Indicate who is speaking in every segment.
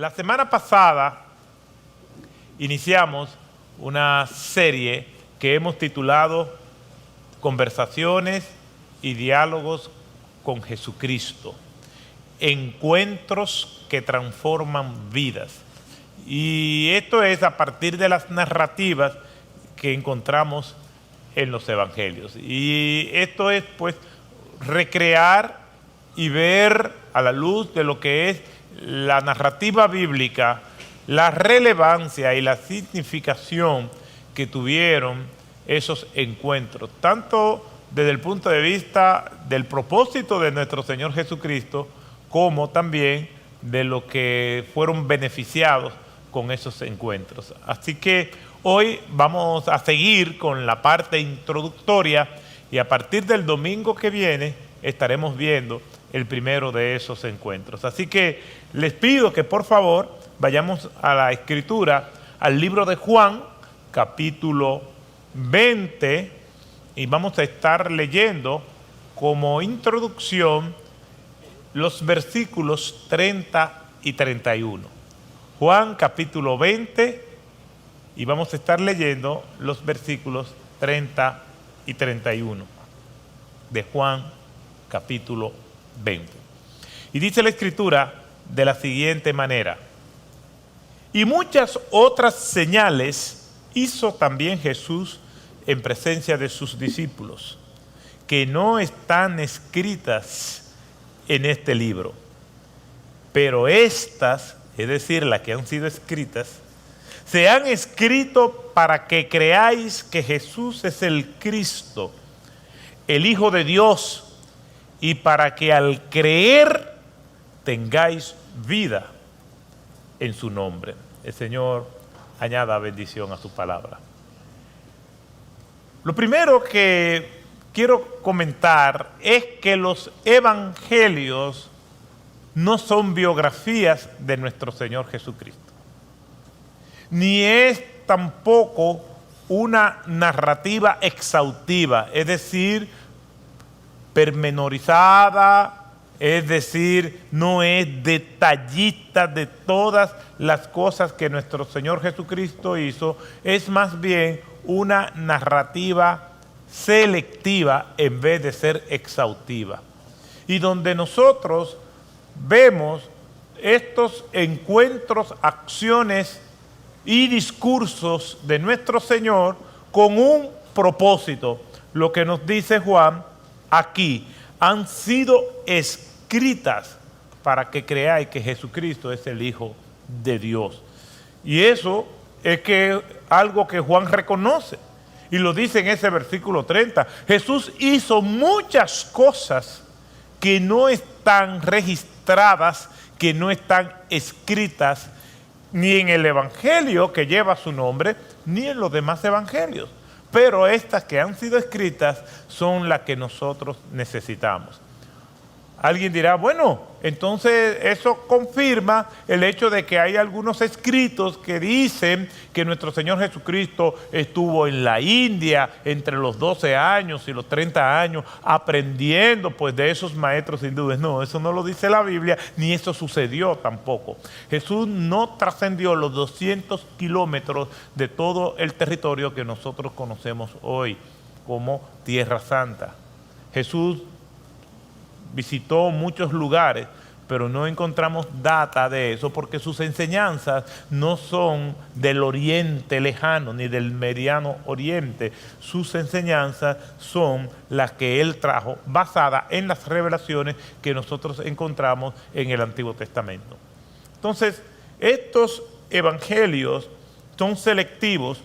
Speaker 1: La semana pasada iniciamos una serie que hemos titulado Conversaciones y diálogos con Jesucristo, encuentros que transforman vidas. Y esto es a partir de las narrativas que encontramos en los evangelios. Y esto es pues recrear y ver a la luz de lo que es la narrativa bíblica, la relevancia y la significación que tuvieron esos encuentros, tanto desde el punto de vista del propósito de nuestro Señor Jesucristo, como también de lo que fueron beneficiados con esos encuentros. Así que hoy vamos a seguir con la parte introductoria y a partir del domingo que viene estaremos viendo el primero de esos encuentros. Así que les pido que por favor vayamos a la Escritura, al libro de Juan, capítulo 20, y vamos a estar leyendo como introducción los versículos 30 y 31. Juan capítulo 20, y vamos a estar leyendo los versículos 30 y 31 de Juan capítulo 20. Y dice la Escritura de la siguiente manera: y muchas otras señales hizo también Jesús en presencia de sus discípulos, que no están escritas en este libro. Pero estas, es decir, las que han sido escritas, se han escrito para que creáis que Jesús es el Cristo, el Hijo de Dios, y para que al creer tengáis vida en su nombre. El Señor añada bendición a su palabra. Lo primero que quiero comentar es que los evangelios no son biografías de nuestro Señor Jesucristo, ni es tampoco una narrativa exhaustiva, es decir, pormenorizada, es decir, no es detallista de todas las cosas que nuestro Señor Jesucristo hizo, es más bien una narrativa selectiva en vez de ser exhaustiva. Y donde nosotros vemos estos encuentros, acciones y discursos de nuestro Señor con un propósito. Lo que nos dice Juan aquí: han sido escritas para que creáis que Jesucristo es el Hijo de Dios. Y eso es que algo que Juan reconoce, y lo dice en ese versículo 30. Jesús hizo muchas cosas que no están registradas, que no están escritas ni en el evangelio que lleva su nombre, ni en los demás evangelios. Pero estas que han sido escritas son las que nosotros necesitamos. Alguien dirá, bueno, entonces eso confirma el hecho de que hay algunos escritos que dicen que nuestro Señor Jesucristo estuvo en la India entre los 12 años y los 30 años aprendiendo pues de esos maestros hindúes. No, eso no lo dice la Biblia, ni eso sucedió tampoco. Jesús no trascendió los 200 kilómetros de todo el territorio que nosotros conocemos hoy como Tierra Santa. Jesús visitó muchos lugares, pero no encontramos data de eso porque sus enseñanzas no son del Oriente lejano ni del Mediano Oriente. Sus enseñanzas son las que él trajo basadas en las revelaciones que nosotros encontramos en el Antiguo Testamento. Entonces, estos evangelios son selectivos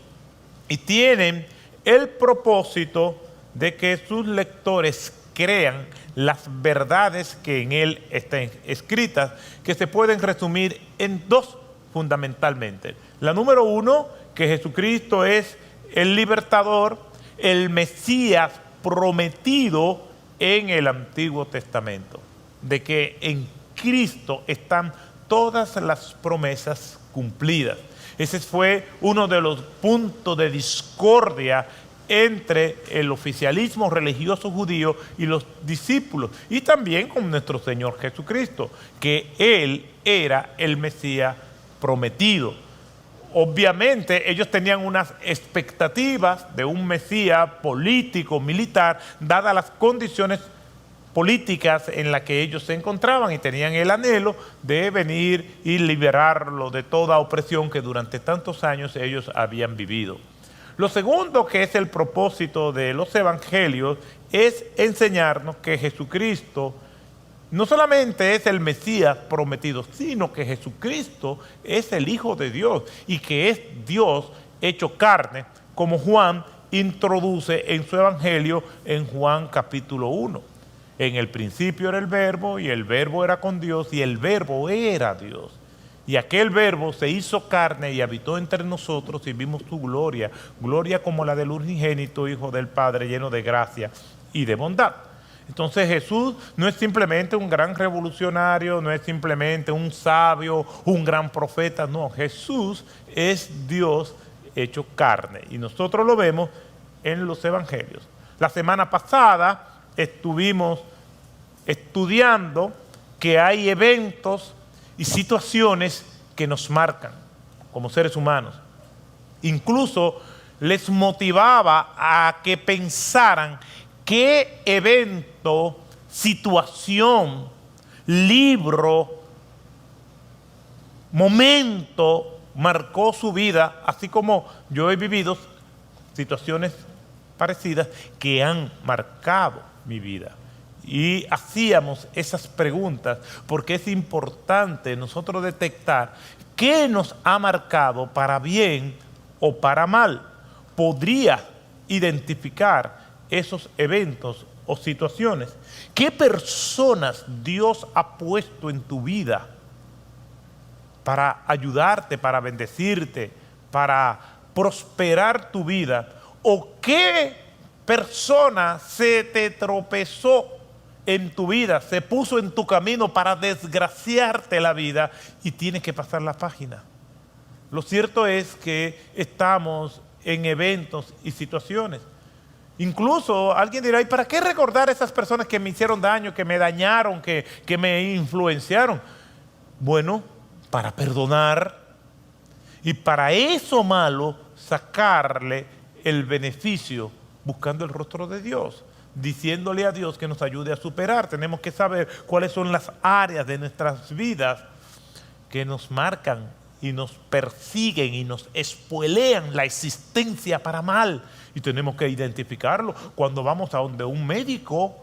Speaker 1: y tienen el propósito de que sus lectores crean las verdades que en él están escritas, que se pueden resumir en dos fundamentalmente. La número uno, que Jesucristo es el libertador, el Mesías prometido en el Antiguo Testamento, de que en Cristo están todas las promesas cumplidas. Ese fue uno de los puntos de discordia entre el oficialismo religioso judío y los discípulos, y también con nuestro Señor Jesucristo, que Él era el Mesías prometido. Obviamente ellos tenían unas expectativas de un Mesías político, militar, dadas las condiciones políticas en las que ellos se encontraban, y tenían el anhelo de venir y liberarlo de toda opresión que durante tantos años ellos habían vivido. Lo segundo, que es el propósito de los evangelios, es enseñarnos que Jesucristo no solamente es el Mesías prometido, sino que Jesucristo es el Hijo de Dios y que es Dios hecho carne, como Juan introduce en su evangelio en Juan capítulo 1. En el principio era el Verbo, y el Verbo era con Dios, y el Verbo era Dios. Y aquel Verbo se hizo carne y habitó entre nosotros, y vimos su gloria, gloria como la del unigénito Hijo del Padre, lleno de gracia y de bondad. Entonces Jesús no es simplemente un gran revolucionario, no es simplemente un sabio, un gran profeta, no, Jesús es Dios hecho carne, y nosotros lo vemos en los evangelios. La semana pasada estuvimos estudiando que hay eventos y situaciones que nos marcan como seres humanos. Incluso les motivaba a que pensaran qué evento, situación, libro, momento marcó su vida, así como yo he vivido situaciones parecidas que han marcado mi vida. Y hacíamos esas preguntas porque es importante nosotros detectar qué nos ha marcado para bien o para mal. Podría identificar esos eventos o situaciones. ¿Qué personas Dios ha puesto en tu vida para ayudarte, para bendecirte, para prosperar tu vida? ¿O qué persona se te tropezó en tu vida, se puso en tu camino para desgraciarte la vida y tienes que pasar la página? Lo cierto es que estamos en eventos y situaciones. Incluso alguien dirá, ¿y para qué recordar a esas personas que me hicieron daño, que me dañaron, que me influenciaron? Bueno, para perdonar, y para eso malo sacarle el beneficio, buscando el rostro de Dios, diciéndole a Dios que nos ayude a superar. Tenemos que saber cuáles son las áreas de nuestras vidas que nos marcan y nos persiguen y nos espolean la existencia para mal, y tenemos que identificarlo. Cuando vamos a donde un médico,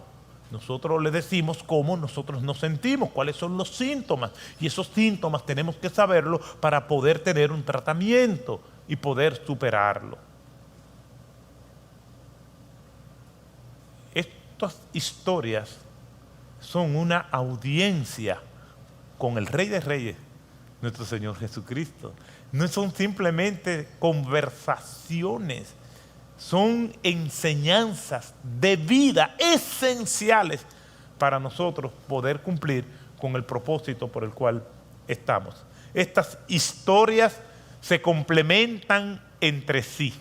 Speaker 1: nosotros le decimos cómo nosotros nos sentimos, cuáles son los síntomas, y esos síntomas tenemos que saberlo para poder tener un tratamiento y poder superarlo. Estas historias son una audiencia con el Rey de Reyes, nuestro Señor Jesucristo. No son simplemente conversaciones, son enseñanzas de vida esenciales para nosotros poder cumplir con el propósito por el cual estamos. Estas historias se complementan entre sí,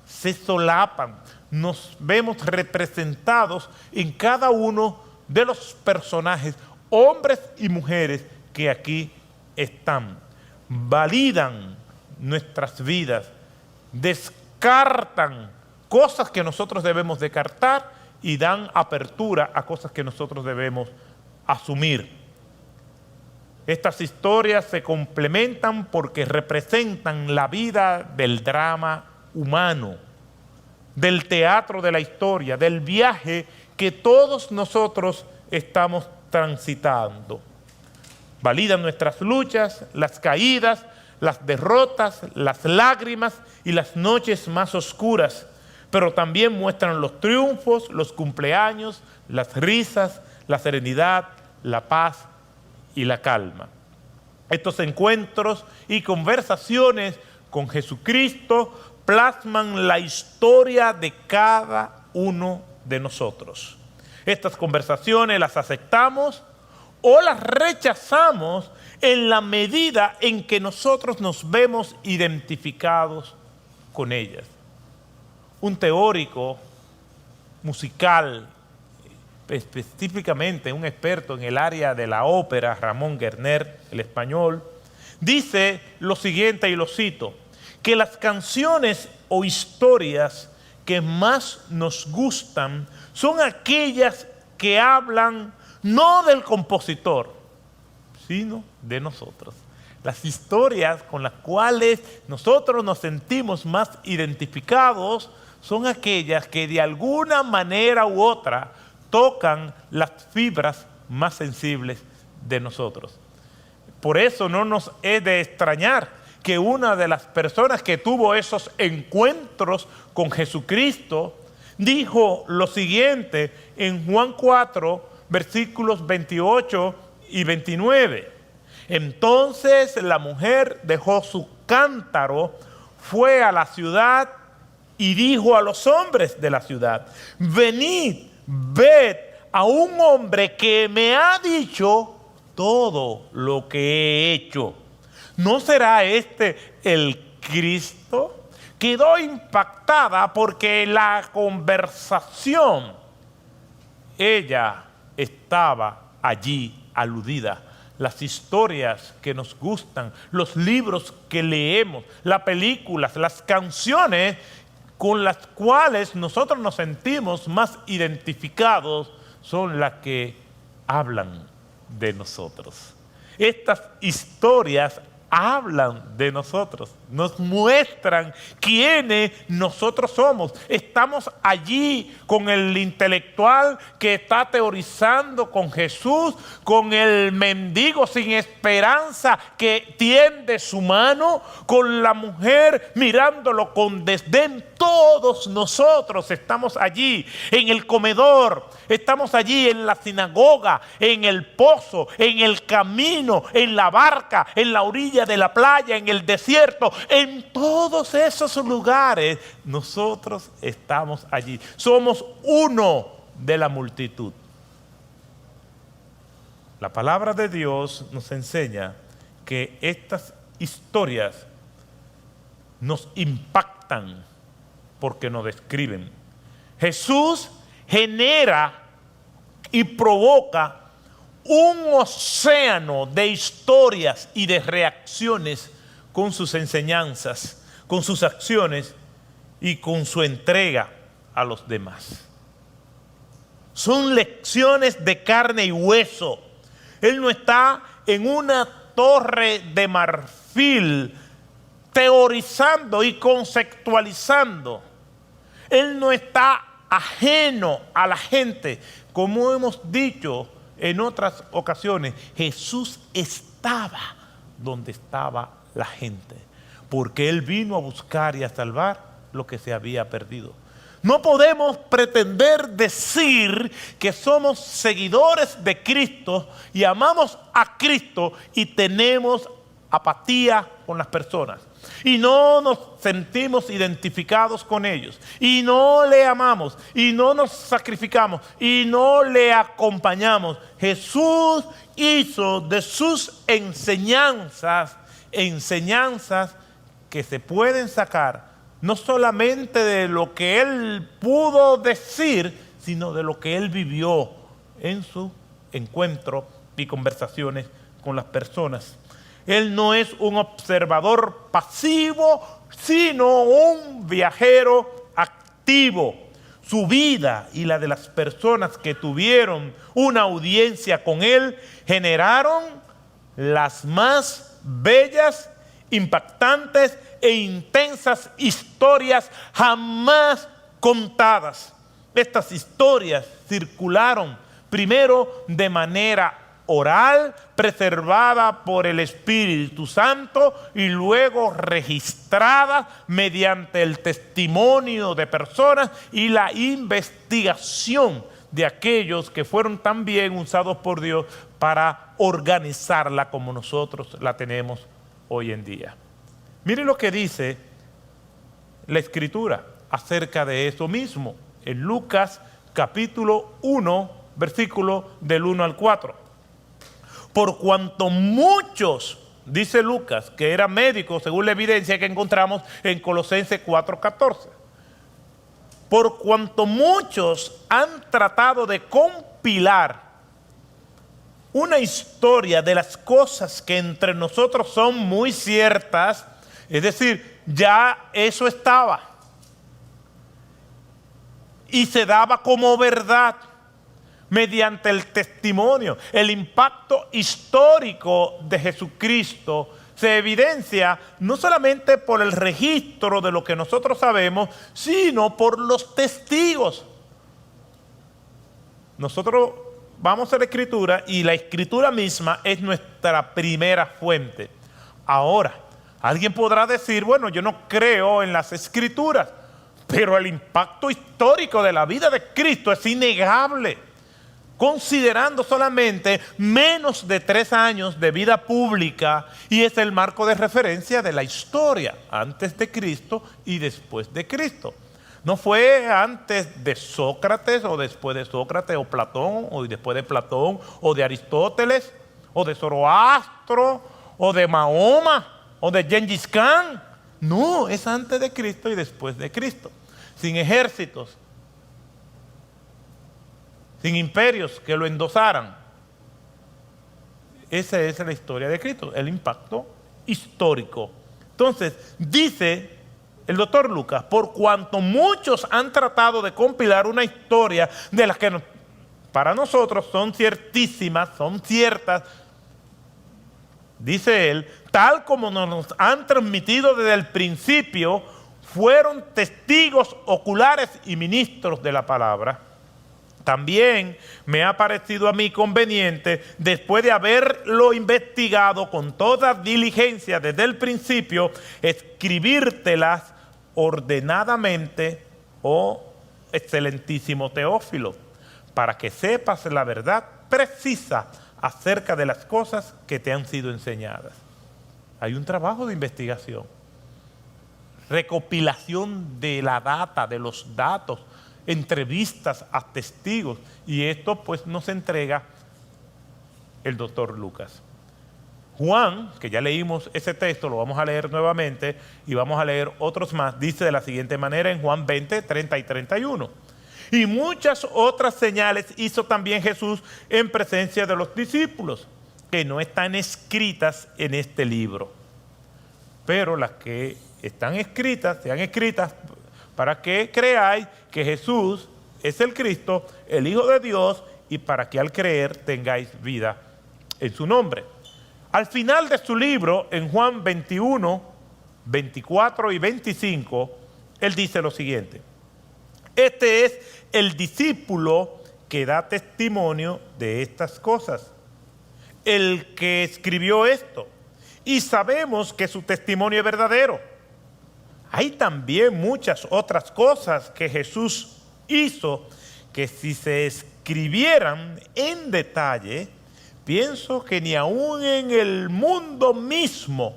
Speaker 1: se solapan, nos vemos representados en cada uno de los personajes, hombres y mujeres que aquí están. Validan nuestras vidas, descartan cosas que nosotros debemos descartar y dan apertura a cosas que nosotros debemos asumir. Estas historias se complementan porque representan la vida del drama humano, del teatro de la historia, del viaje que todos nosotros estamos transitando. Validan nuestras luchas, las caídas, las derrotas, las lágrimas y las noches más oscuras, pero también muestran los triunfos, los cumpleaños, las risas, la serenidad, la paz y la calma. Estos encuentros y conversaciones con Jesucristo plasman la historia de cada uno de nosotros. Estas conversaciones las aceptamos o las rechazamos en la medida en que nosotros nos vemos identificados con ellas. Un teórico musical, específicamente un experto en el área de la ópera, Ramón Gernert, el español, dice lo siguiente, y lo cito, que las canciones o historias que más nos gustan son aquellas que hablan no del compositor, sino de nosotros. Las historias con las cuales nosotros nos sentimos más identificados son aquellas que de alguna manera u otra tocan las fibras más sensibles de nosotros. Por eso no nos es de extrañar que una de las personas que tuvo esos encuentros con Jesucristo dijo lo siguiente en Juan 4, versículos 28 y 29. Entonces la mujer dejó su cántaro, fue a la ciudad y dijo a los hombres de la ciudad: venid, ved a un hombre que me ha dicho todo lo que he hecho. ¿No será este el Cristo? Quedó impactada porque la conversación, ella estaba allí aludida. Las historias que nos gustan, los libros que leemos, las películas, las canciones con las cuales nosotros nos sentimos más identificados son las que hablan de nosotros. Estas historias hablan de nosotros, nos muestran quiénes nosotros somos. Estamos allí con el intelectual que está teorizando con Jesús, con el mendigo sin esperanza que tiende su mano, con la mujer mirándolo con desdén. Todos nosotros estamos allí en el comedor, estamos allí en la sinagoga, en el pozo, en el camino, en la barca, en la orilla de la playa, en el desierto. En todos esos lugares nosotros estamos allí. Somos uno de la multitud. La palabra de Dios nos enseña que estas historias nos impactan porque nos describen. Jesús genera y provoca un océano de historias y de reacciones con sus enseñanzas, con sus acciones y con su entrega a los demás. Son lecciones de carne y hueso. Él no está en una torre de marfil teorizando y conceptualizando. Él no está ajeno a la gente. Como hemos dicho en otras ocasiones, Jesús estaba donde estaba la gente, porque Él vino a buscar y a salvar lo que se había perdido. No podemos pretender decir que somos seguidores de Cristo y amamos a Cristo y tenemos apatía con las personas y no nos sentimos identificados con ellos y no le amamos y no nos sacrificamos y no le acompañamos. Jesús hizo de sus enseñanzas que se pueden sacar no solamente de lo que Él pudo decir, sino de lo que Él vivió en su encuentro y conversaciones con las personas. Él no es un observador pasivo, sino un viajero activo. Su vida y la de las personas que tuvieron una audiencia con Él generaron las más bellas, impactantes e intensas historias jamás contadas. Estas historias circularon primero de manera oral, preservada por el Espíritu Santo, y luego registrada mediante el testimonio de personas y la investigación de aquellos que fueron también usados por Dios para organizarla como nosotros la tenemos hoy en día. Mire lo que dice la Escritura acerca de eso mismo en Lucas capítulo 1, versículo del 1 al 4. Por cuanto muchos, dice Lucas, que era médico según la evidencia que encontramos en Colosenses 4:14. Por cuanto muchos han tratado de compilar una historia de las cosas que entre nosotros son muy ciertas, es decir, ya eso estaba y se daba como verdad mediante el testimonio. El impacto histórico de Jesucristo se evidencia no solamente por el registro de lo que nosotros sabemos, sino por los testigos. Nosotros vamos a la Escritura y la Escritura misma es nuestra primera fuente. Ahora, alguien podrá decir, bueno, yo no creo en las Escrituras, pero el impacto histórico de la vida de Cristo es innegable. Considerando solamente menos de 3 años de vida pública, y es el marco de referencia de la historia, antes de Cristo y después de Cristo. No fue antes de Sócrates o después de Sócrates, o Platón, o después de Platón, o de Aristóteles, o de Zoroastro, o de Mahoma, o de Gengis Khan. No, es antes de Cristo y después de Cristo. Sin ejércitos, sin imperios que lo endosaran. Esa es la historia de Cristo, el impacto histórico. Entonces, dice el doctor Lucas, por cuanto muchos han tratado de compilar una historia de las que para nosotros son ciertísimas, son ciertas, dice él, tal como nos han transmitido desde el principio, fueron testigos oculares y ministros de la palabra. También me ha parecido a mí conveniente, después de haberlo investigado con toda diligencia desde el principio, escribírtelas ordenadamente, oh excelentísimo Teófilo, para que sepas la verdad precisa acerca de las cosas que te han sido enseñadas. Hay un trabajo de investigación, recopilación de la data, de los datos, entrevistas a testigos, y esto pues nos entrega el doctor Lucas. Juan, que ya leímos ese texto, lo vamos a leer nuevamente y vamos a leer otros más, dice de la siguiente manera en Juan 20, 30 y 31. Y muchas otras señales hizo también Jesús en presencia de los discípulos, que no están escritas en este libro. Pero las que están escritas, sean escritas para que creáis que Jesús es el Cristo, el Hijo de Dios, y para que al creer tengáis vida en su nombre. Al final de su libro, en Juan 21, 24 y 25, él dice lo siguiente: este es el discípulo que da testimonio de estas cosas, el que escribió esto, y sabemos que su testimonio es verdadero. Hay también muchas otras cosas que Jesús hizo que si se escribieran en detalle, pienso que ni aún en el mundo mismo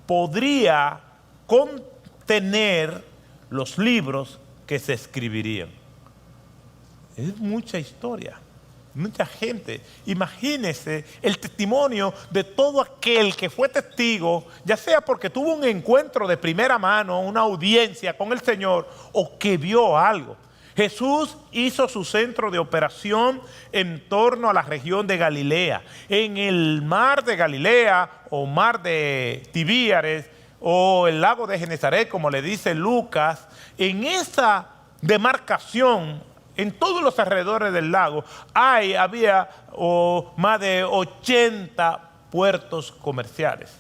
Speaker 1: podría contener los libros que se escribirían. Es mucha historia, mucha gente. Imagínese el testimonio de todo aquel que fue testigo, ya sea porque tuvo un encuentro de primera mano, una audiencia con el Señor, o que vio algo. Jesús hizo su centro de operación en torno a la región de Galilea, en el mar de Galilea o mar de Tibíares o el lago de Genesaret, como le dice Lucas. En esa demarcación, en todos los alrededores del lago, había más de 80 puertos comerciales.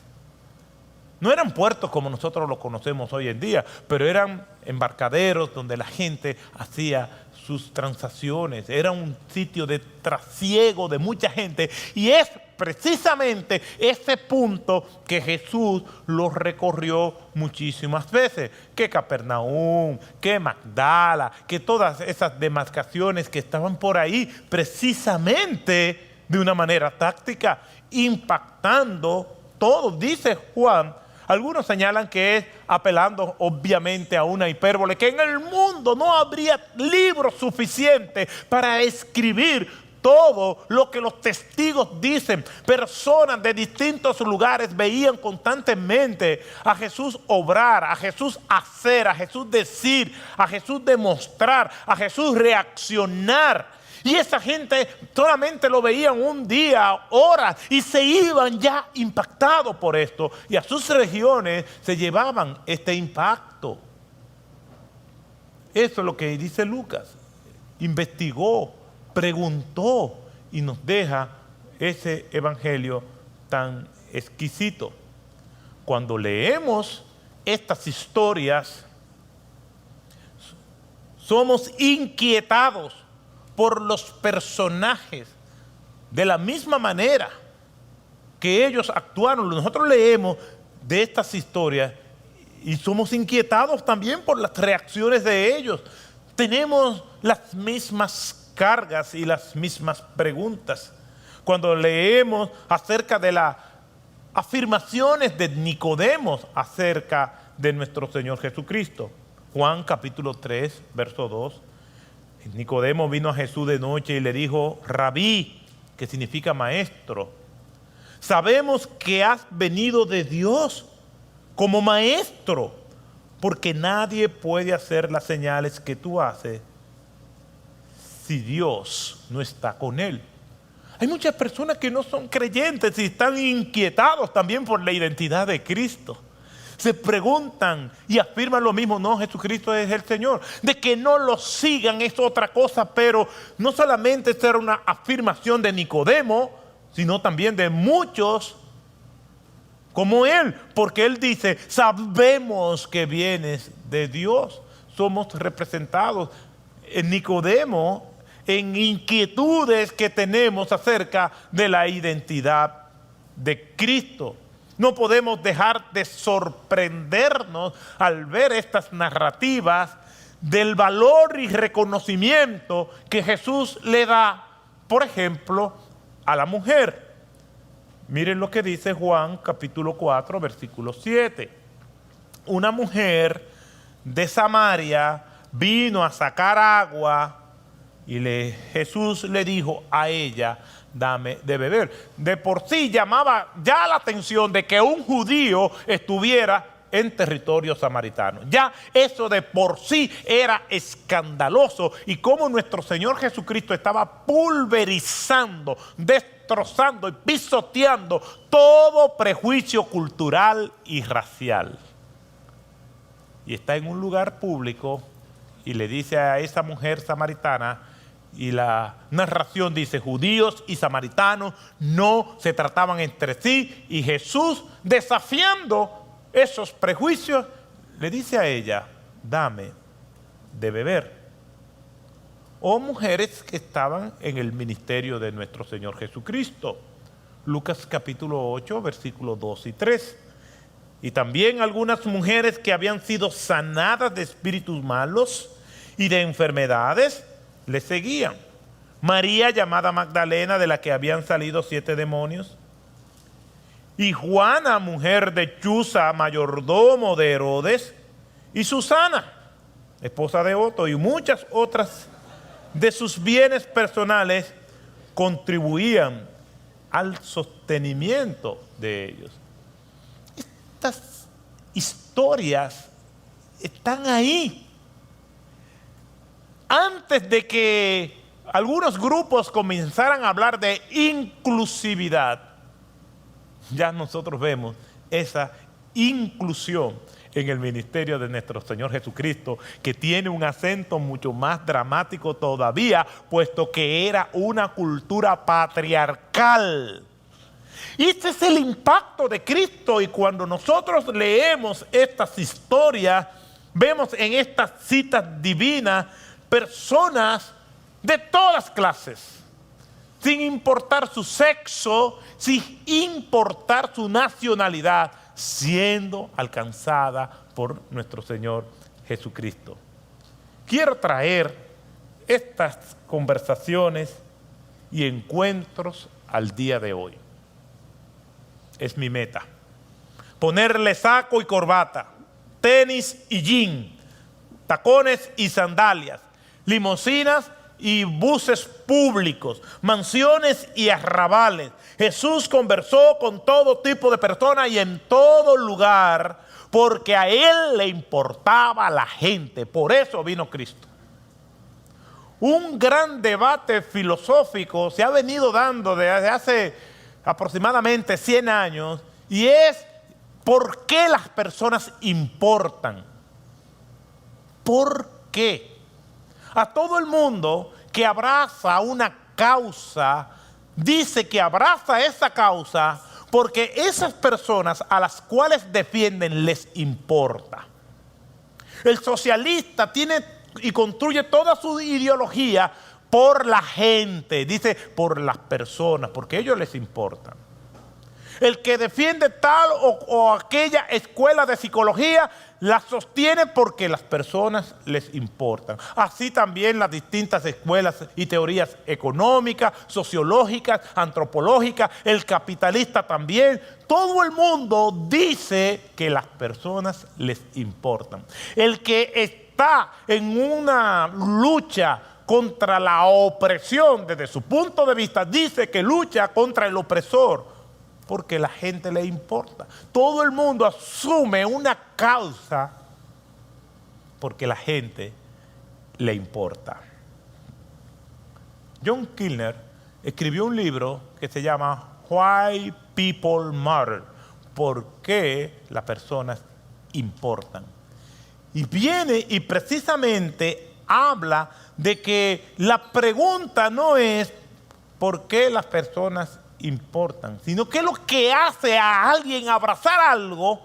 Speaker 1: No eran puertos como nosotros los conocemos hoy en día, pero eran embarcaderos donde la gente hacía sus transacciones. Era un sitio de trasiego de mucha gente, y es precisamente ese punto que Jesús lo recorrió muchísimas veces. Que Capernaum, que Magdala, que todas esas demarcaciones que estaban por ahí, precisamente de una manera táctica, impactando todo. Dice Juan, algunos señalan que es apelando obviamente a una hipérbole, que en el mundo no habría libros suficientes para escribir todo lo que los testigos dicen. Personas de distintos lugares veían constantemente a Jesús obrar, a Jesús hacer, a Jesús decir, a Jesús demostrar, a Jesús reaccionar. Y esa gente solamente lo veían un día, horas, y se iban ya impactados por esto. Y a sus regiones se llevaban este impacto. Eso es lo que dice Lucas. Investigó, preguntó y nos deja ese evangelio tan exquisito. Cuando leemos estas historias, somos inquietados por los personajes de la misma manera que ellos actuaron. Nosotros leemos de estas historias y somos inquietados también por las reacciones de ellos. Tenemos las mismas cargas y las mismas preguntas. Cuando leemos acerca de las afirmaciones de Nicodemo acerca de nuestro Señor Jesucristo. Juan capítulo 3, verso 2. Nicodemo vino a Jesús de noche y le dijo: Rabí, que significa maestro, sabemos que has venido de Dios como maestro, porque nadie puede hacer las señales que tú haces si Dios no está con él. Hay muchas personas que no son creyentes y están inquietados también por la identidad de Cristo. Se preguntan y afirman lo mismo: no, Jesucristo es el Señor. De que no lo sigan es otra cosa, pero no solamente esta era una afirmación de Nicodemo, sino también de muchos como él, porque él dice: sabemos que vienes de Dios. Somos representados en Nicodemo en inquietudes que tenemos acerca de la identidad de Cristo. No podemos dejar de sorprendernos al ver estas narrativas del valor y reconocimiento que Jesús le da, por ejemplo, a la mujer. Miren lo que dice Juan capítulo 4, versículo 7. Una mujer de Samaria vino a sacar agua y Jesús le dijo a ella: dame de beber. De por sí llamaba ya la atención de que un judío estuviera en territorio samaritano. Ya eso de por sí era escandaloso, y como nuestro Señor Jesucristo estaba pulverizando, destrozando y pisoteando todo prejuicio cultural y racial. Y está en un lugar público y le dice a esa mujer samaritana, y la narración dice: judíos y samaritanos no se trataban entre sí, y Jesús, desafiando esos prejuicios, le dice a ella: dame de beber. O mujeres que estaban en el ministerio de nuestro Señor Jesucristo. Lucas capítulo 8, versículos 2 y 3. Y también algunas mujeres que habían sido sanadas de espíritus malos y de enfermedades le seguían. María, llamada Magdalena, de la que habían salido 7 demonios. Y Juana, mujer de Chuza, mayordomo de Herodes. Y Susana, esposa de Otto, y muchas otras de sus bienes personales contribuían al sostenimiento de ellos. Estas historias están ahí. Antes de que algunos grupos comenzaran a hablar de inclusividad, ya nosotros vemos esa inclusión en el ministerio de nuestro Señor Jesucristo, que tiene un acento mucho más dramático todavía, puesto que era una cultura patriarcal. Y este es el impacto de Cristo, y cuando nosotros leemos estas historias, vemos en estas citas divinas personas de todas clases, sin importar su sexo, sin importar su nacionalidad, siendo alcanzada por nuestro Señor Jesucristo. Quiero traer estas conversaciones y encuentros al día de hoy. Es mi meta. Ponerle saco y corbata, tenis y jean, tacones y sandalias, limusinas y buses públicos, mansiones y arrabales. Jesús conversó con todo tipo de personas y en todo lugar, porque a él le importaba la gente. Por eso vino Cristo. un gran debate filosófico se ha venido dando desde hace aproximadamente 100 años y es ¿por qué las personas importan? ¿Por qué? A todo el mundo que abraza una causa, dice que abraza esa causa porque esas personas a las cuales defienden les importa. El socialista tiene y construye toda su ideología por la gente, dice por las personas, porque a ellos les importan. El que defiende tal o aquella escuela de psicología la sostiene porque las personas les importan. Así también las distintas escuelas y teorías económicas, sociológicas, antropológicas, el capitalista también. Todo el mundo dice que las personas les importan. El que está en una lucha contra la opresión desde su punto de vista dice que lucha contra el opresor porque la gente le importa. Todo el mundo asume una causa porque la gente le importa. John Kilner escribió un libro que se llama Why People Matter, ¿por qué las personas importan? Y viene y precisamente habla de que la pregunta no es ¿por qué las personas importan? Sino qué es lo que hace a alguien abrazar algo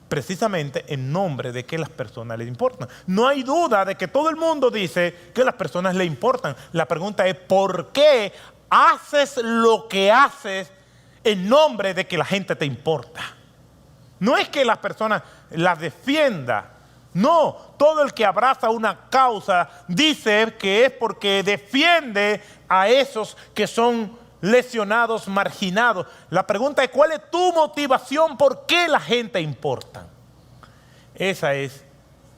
Speaker 1: precisamente en nombre de que las personas le importan. No hay duda de que todo el mundo dice que las personas le importan. La pregunta es ¿por qué haces lo que haces en nombre de que la gente te importa? No es que las personas las defienda. No, todo el que abraza una causa dice que es porque defiende a esos que son lesionados, marginados. La pregunta es ¿cuál es tu motivación? ¿Por qué la gente importa? Esa es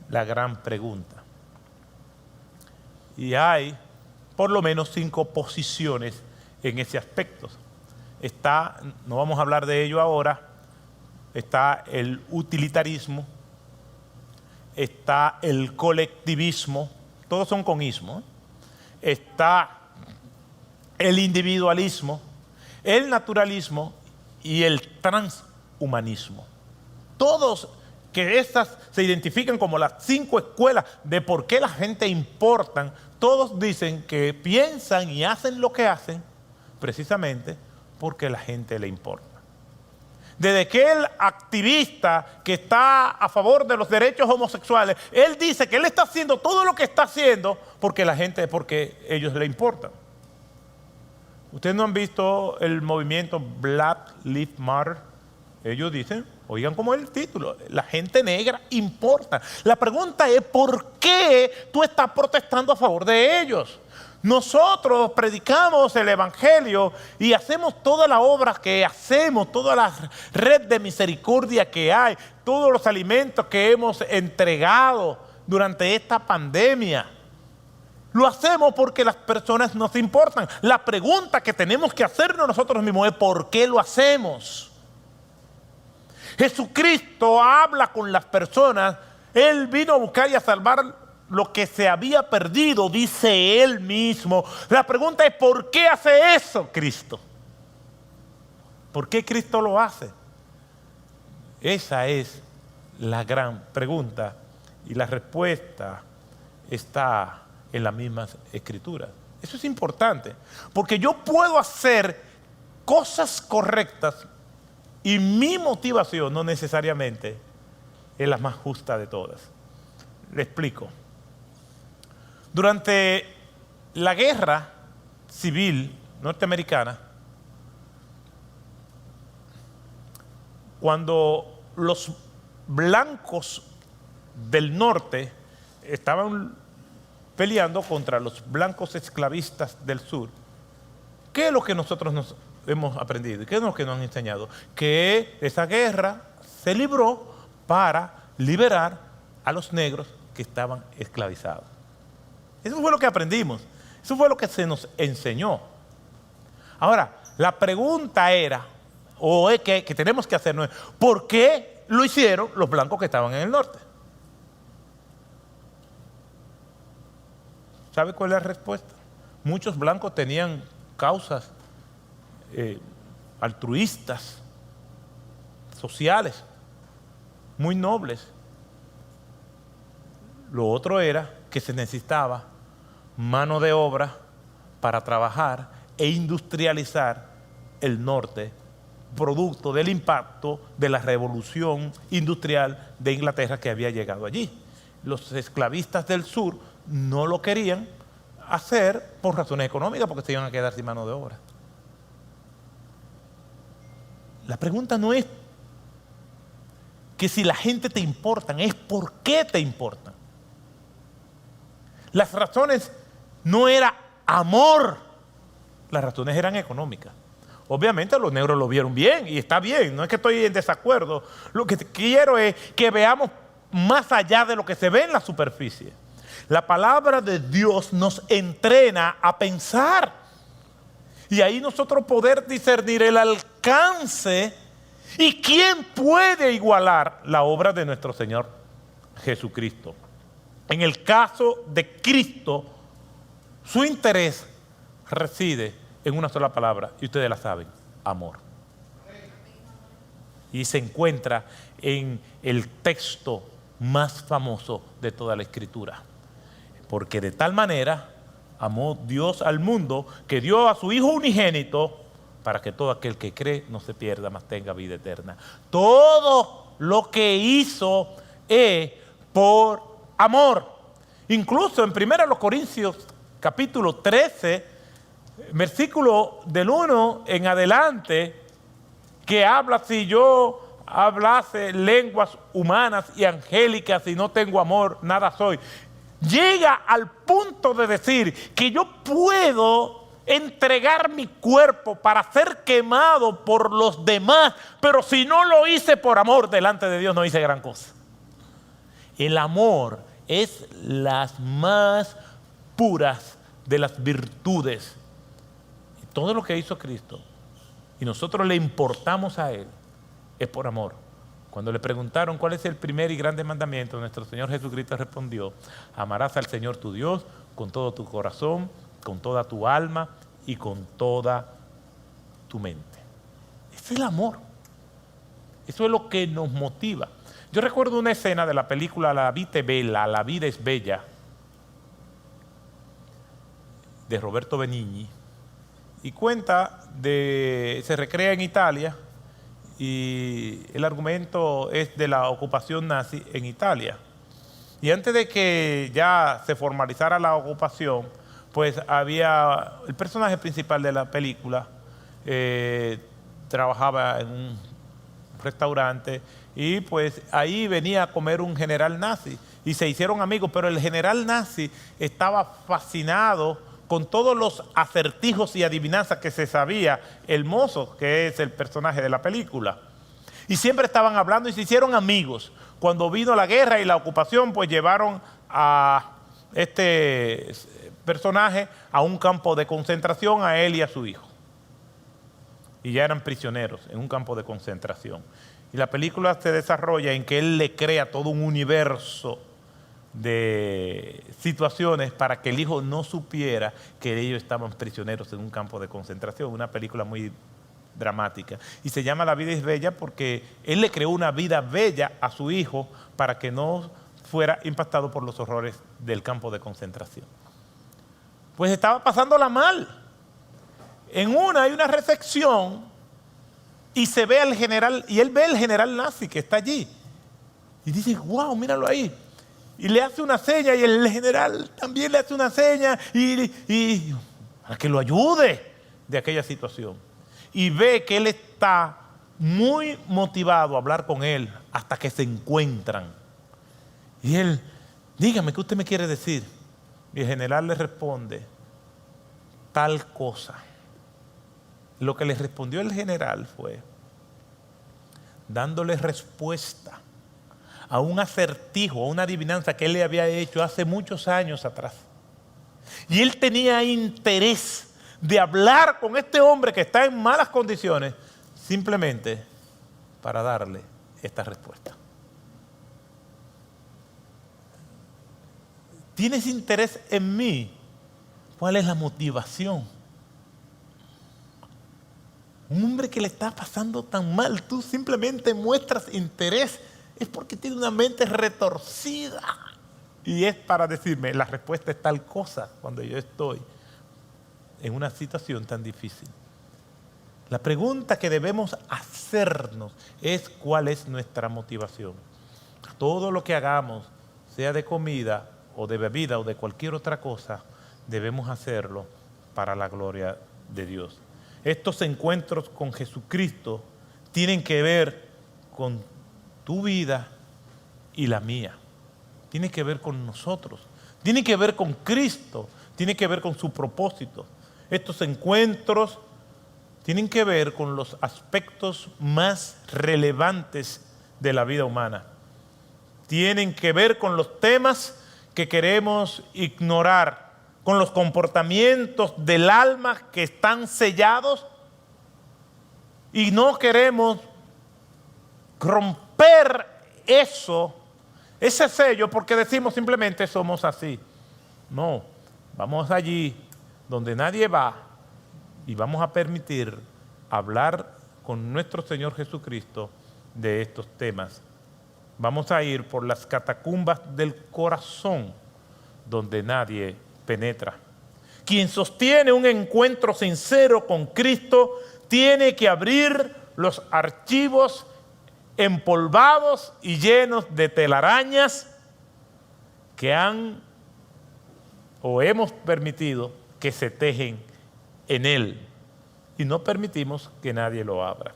Speaker 1: la gran pregunta. Y hay por lo menos 5 posiciones en ese aspecto. No vamos a hablar de ello ahora, está el utilitarismo, está el colectivismo, todos son con ismo, está el individualismo, el naturalismo y el transhumanismo. Todos que estas se identifican como las 5 escuelas de por qué la gente importan, todos dicen que piensan y hacen lo que hacen precisamente porque la gente le importa. Desde aquel activista que está a favor de los derechos homosexuales, él dice que él está haciendo todo lo que está haciendo porque ellos le importan. Ustedes no han visto el movimiento Black Lives Matter. Ellos dicen, oigan como el título, la gente negra importa. La pregunta es, ¿por qué tú estás protestando a favor de ellos? Nosotros predicamos el evangelio y hacemos toda la obra que hacemos, toda la red de misericordia que hay, todos los alimentos que hemos entregado durante esta pandemia. Lo hacemos porque las personas nos importan. La pregunta que tenemos que hacernos nosotros mismos es ¿por qué lo hacemos? Jesucristo habla con las personas. Él vino a buscar y a salvar lo que se había perdido, dice Él mismo. La pregunta es ¿por qué hace eso Cristo? ¿Por qué Cristo lo hace? Esa es la gran pregunta y la respuesta está en las mismas escrituras. Eso es importante, porque yo puedo hacer cosas correctas y mi motivación no necesariamente es la más justa de todas. Le explico. Durante la guerra civil norteamericana, cuando los blancos del norte estaban peleando contra los blancos esclavistas del sur, ¿qué es lo que nosotros nos hemos aprendido? ¿Qué es lo que nos han enseñado? Que esa guerra se libró para liberar a los negros que estaban esclavizados. Eso fue lo que aprendimos. Eso fue lo que se nos enseñó. Ahora, la pregunta era, o es que tenemos que hacernos, ¿por qué lo hicieron los blancos que estaban en el norte? ¿Sabe cuál es la respuesta? Muchos blancos tenían causas altruistas, sociales, muy nobles. Lo otro era que se necesitaba mano de obra para trabajar e industrializar el norte, producto del impacto de la revolución industrial de Inglaterra que había llegado allí. Los esclavistas del sur no lo querían hacer por razones económicas, porque se iban a quedar sin mano de obra. La pregunta no es que si la gente te importan, es por qué te importan. Las razones no era amor, las razones eran económicas. Obviamente los negros lo vieron bien y está bien, no es que estoy en desacuerdo. Lo que quiero es que veamos más allá de lo que se ve en la superficie. La palabra de Dios nos entrena a pensar y ahí nosotros poder discernir el alcance y quién puede igualar la obra de nuestro Señor Jesucristo. En el caso de Cristo, su interés reside en una sola palabra, y ustedes la saben: amor. Y se encuentra en el texto más famoso de toda la Escritura. Porque de tal manera amó Dios al mundo, que dio a su Hijo unigénito, para que todo aquel que cree no se pierda, mas tenga vida eterna. Todo lo que hizo es por amor. Incluso en 1 Corintios capítulo 13, versículo del 1 en adelante, que habla: si yo hablase lenguas humanas y angélicas y no tengo amor, nada soy. Llega al punto de decir que yo puedo entregar mi cuerpo para ser quemado por los demás, pero si no lo hice por amor, delante de Dios no hice gran cosa. El amor es las más puras de las virtudes. Todo lo que hizo Cristo y nosotros le importamos a Él es por amor. Cuando le preguntaron cuál es el primer y grande mandamiento, nuestro Señor Jesucristo respondió: amarás al Señor tu Dios con todo tu corazón, con toda tu alma y con toda tu mente. Ese es el amor. Eso es lo que nos motiva. Yo recuerdo una escena de la película La Vita è Bella, La Vida es Bella, de Roberto Benigni, y se recrea en Italia, y el argumento es de la ocupación nazi en Italia. Y antes de que ya se formalizara la ocupación, pues había el personaje principal de la película, trabajaba en un restaurante y pues ahí venía a comer un general nazi y se hicieron amigos, pero el general nazi estaba fascinado con todos los acertijos y adivinanzas que se sabía el mozo, que es el personaje de la película. Y siempre estaban hablando y se hicieron amigos. Cuando vino la guerra y la ocupación, pues llevaron a este personaje a un campo de concentración, a él y a su hijo. Y ya eran prisioneros en un campo de concentración. Y la película se desarrolla en que él le crea todo un universo de situaciones para que el hijo no supiera que ellos estaban prisioneros en un campo de concentración. Una película muy dramática. Y se llama La Vida es Bella porque él le creó una vida bella a su hijo para que no fuera impactado por los horrores del campo de concentración. Pues estaba pasándola mal. En una hay una recepción y se ve al general, y él ve al general nazi que está allí. Y dice: wow, míralo ahí. Y le hace una seña y el general también le hace una seña y para que lo ayude de aquella situación. Y ve que él está muy motivado a hablar con él hasta que se encuentran. Y él: dígame, ¿qué usted me quiere decir? Y el general le responde: tal cosa. Lo que le respondió el general fue dándole respuesta a un acertijo, a una adivinanza que él le había hecho hace muchos años atrás. Y él tenía interés de hablar con este hombre que está en malas condiciones, simplemente para darle esta respuesta. ¿Tienes interés en mí ¿Cuál es la motivación? Un hombre que le está pasando tan mal, tú simplemente muestras interés, es porque tiene una mente retorcida. Y es para decirme, la respuesta es tal cosa cuando yo estoy en una situación tan difícil. La pregunta que debemos hacernos es cuál es nuestra motivación. Todo lo que hagamos, sea de comida o de bebida o de cualquier otra cosa, debemos hacerlo para la gloria de Dios. Estos encuentros con Jesucristo tienen que ver con tu vida y la mía. Tiene que ver con nosotros. Tiene que ver con Cristo. Tiene que ver con su propósito. Estos encuentros tienen que ver con los aspectos más relevantes de la vida humana. Tienen que ver con los temas que queremos ignorar, con los comportamientos del alma que están sellados y no queremos romper ese sello porque decimos simplemente somos así. No, vamos allí donde nadie va y vamos a permitir hablar con nuestro Señor Jesucristo de estos temas. Vamos a ir por las catacumbas del corazón donde nadie penetra. Quien sostiene un encuentro sincero con Cristo tiene que abrir los archivos empolvados y llenos de telarañas que han o hemos permitido que se tejen en él y no permitimos que nadie lo abra.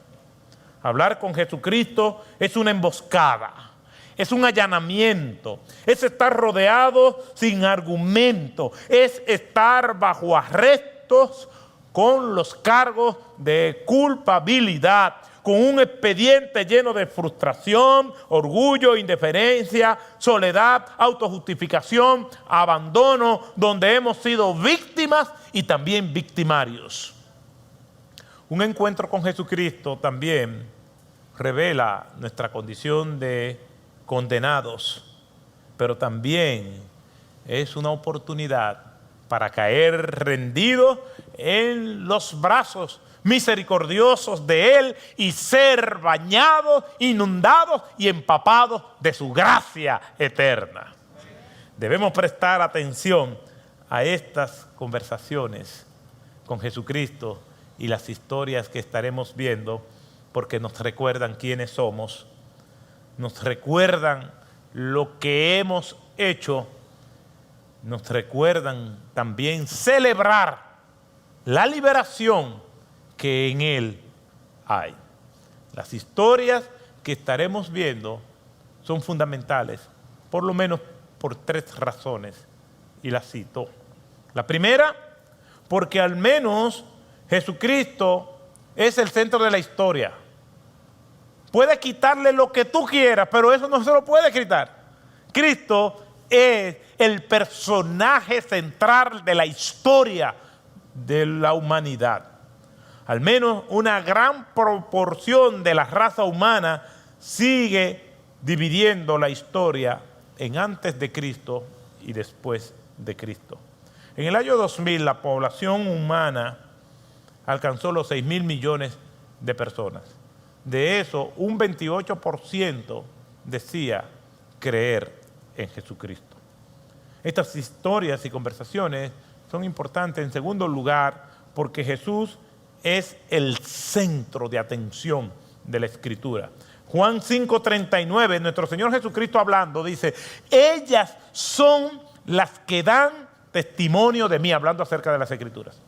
Speaker 1: Hablar con Jesucristo es una emboscada. Es un allanamiento, es estar rodeado sin argumento, es estar bajo arrestos con los cargos de culpabilidad, con un expediente lleno de frustración, orgullo, indiferencia, soledad, autojustificación, abandono, donde hemos sido víctimas y también victimarios. Un encuentro con Jesucristo también revela nuestra condición de condenados, pero también es una oportunidad para caer rendido en los brazos misericordiosos de Él y ser bañados, inundados y empapados de su gracia eterna. Debemos prestar atención a estas conversaciones con Jesucristo y las historias que estaremos viendo porque nos recuerdan quiénes somos, nos recuerdan lo que hemos hecho, nos recuerdan también celebrar la liberación que en Él hay. Las historias que estaremos viendo son fundamentales, por lo menos por 3 razones, y las cito. La primera, porque al menos Jesucristo es el centro de la historia. Puede quitarle lo que tú quieras, pero eso no se lo puede quitar. Cristo es el personaje central de la historia de la humanidad. Al menos una gran proporción de la raza humana sigue dividiendo la historia en antes de Cristo y después de Cristo. En el año 2000 la población humana alcanzó los 6.000 millones de personas. De eso, un 28% decía creer en Jesucristo. Estas historias y conversaciones son importantes en segundo lugar porque Jesús es el centro de atención de la Escritura. Juan 5:39, nuestro Señor Jesucristo hablando, dice: ellas son las que dan testimonio de mí, hablando acerca de las Escrituras.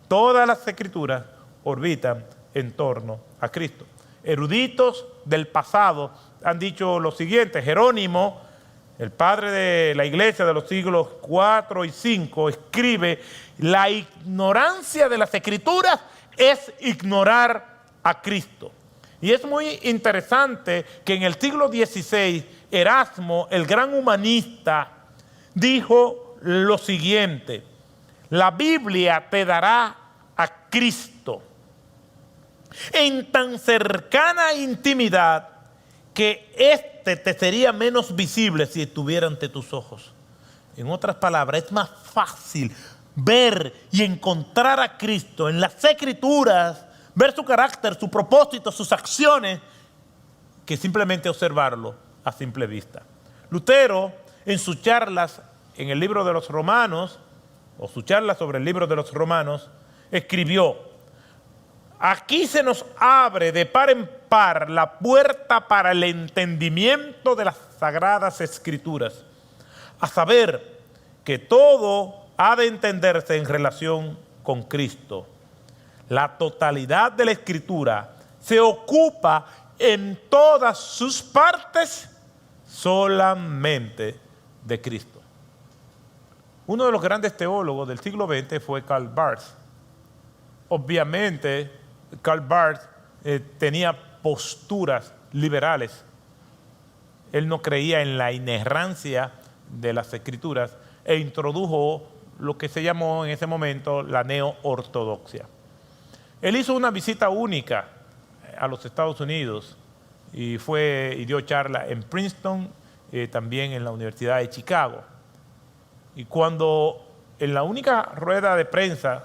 Speaker 1: Todas las Escrituras orbitan en torno a Cristo. Eruditos del pasado han dicho lo siguiente. Jerónimo, el padre de la iglesia de los siglos 4 y 5, escribe: la ignorancia de las Escrituras es ignorar a Cristo. Y es muy interesante que en el siglo XVI, Erasmo, el gran humanista, dijo lo siguiente: la Biblia te dará a Cristo en tan cercana intimidad que éste te sería menos visible si estuviera ante tus ojos. En otras palabras, es más fácil ver y encontrar a Cristo en las Escrituras, ver su carácter, su propósito, sus acciones, que simplemente observarlo a simple vista. Lutero, en sus charlas en el libro de los Romanos, o su charla sobre el libro de los Romanos, escribió: aquí se nos abre de par en par la puerta para el entendimiento de las Sagradas Escrituras, a saber que todo ha de entenderse en relación con Cristo. La totalidad de la Escritura se ocupa en todas sus partes solamente de Cristo. Uno de los grandes teólogos del siglo XX fue Karl Barth. Obviamente, Karl Barth tenía posturas liberales. Él no creía en la inerrancia de las Escrituras e introdujo lo que se llamó en ese momento la neo-ortodoxia. Él hizo una visita única a los Estados Unidos y dio charla en Princeton, también en la Universidad de Chicago. Y cuando en la única rueda de prensa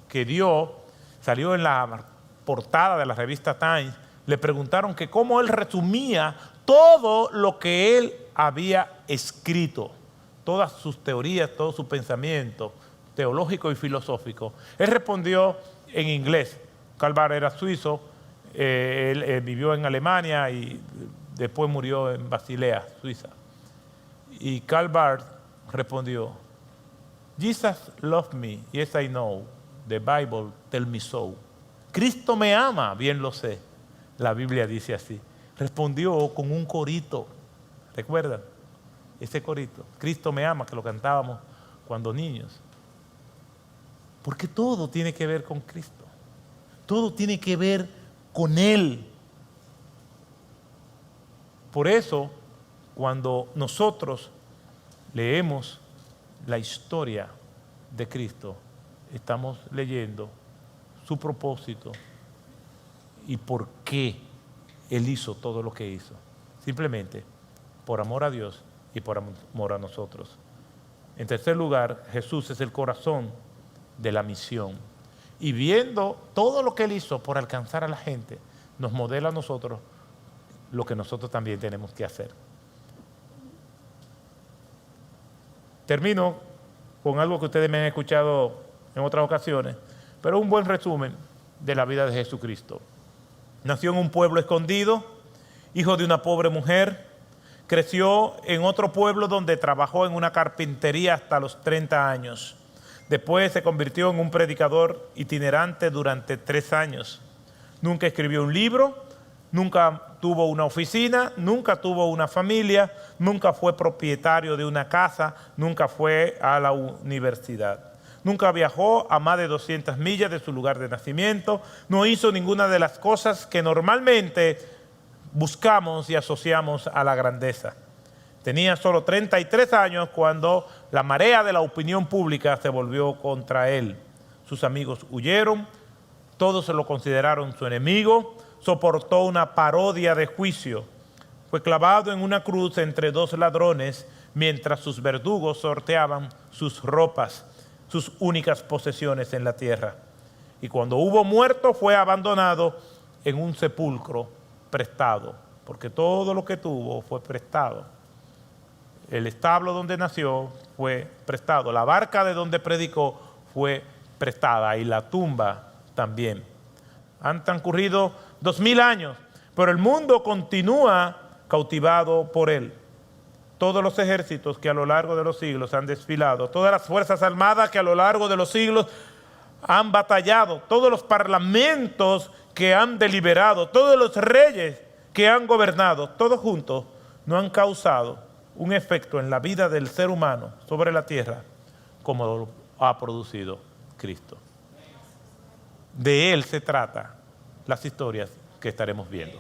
Speaker 1: que dio, salió en la portada de la revista Times, le preguntaron que cómo él resumía todo lo que él había escrito, todas sus teorías, todo su pensamiento teológico y filosófico. Él respondió en inglés. Karl Barth era suizo, él vivió en Alemania y después murió en Basilea, Suiza. Y Karl Barth respondió: Jesus loved me, yes I know, the Bible tell me so. Cristo me ama, bien lo sé, la Biblia dice así. Respondió con un corito, ¿recuerdan? Ese corito, Cristo me ama, que lo cantábamos cuando niños. Porque todo tiene que ver con Cristo, todo tiene que ver con Él. Por eso, cuando nosotros leemos la historia de Cristo, estamos leyendo su propósito y por qué Él hizo todo lo que hizo. Simplemente por amor a Dios y por amor a nosotros. En tercer lugar, Jesús es el corazón de la misión. Y viendo todo lo que Él hizo por alcanzar a la gente, nos modela a nosotros lo que nosotros también tenemos que hacer. Termino con algo que ustedes me han escuchado en otras ocasiones, pero un buen resumen de la vida de Jesucristo. Nació en un pueblo escondido, hijo de una pobre mujer, creció en otro pueblo donde trabajó en una carpintería hasta los 30 años. Después se convirtió en un predicador itinerante durante 3 años. Nunca escribió un libro, nunca tuvo una oficina, nunca tuvo una familia, nunca fue propietario de una casa, nunca fue a la universidad. Nunca viajó a más de 200 millas de su lugar de nacimiento, no hizo ninguna de las cosas que normalmente buscamos y asociamos a la grandeza. Tenía solo 33 años cuando la marea de la opinión pública se volvió contra él. Sus amigos huyeron, todos se lo consideraron su enemigo, soportó una parodia de juicio. Fue clavado en una cruz entre 2 ladrones mientras sus verdugos sorteaban sus ropas, sus únicas posesiones en la tierra. Y cuando hubo muerto fue abandonado en un sepulcro prestado, porque todo lo que tuvo fue prestado. El establo donde nació fue prestado, la barca de donde predicó fue prestada y la tumba también. Han transcurrido 2000 años, pero el mundo continúa cautivado por él. Todos los ejércitos que a lo largo de los siglos han desfilado, todas las fuerzas armadas que a lo largo de los siglos han batallado, todos los parlamentos que han deliberado, todos los reyes que han gobernado, todos juntos no han causado un efecto en la vida del ser humano sobre la tierra como lo ha producido Cristo. De Él se trata las historias que estaremos viendo.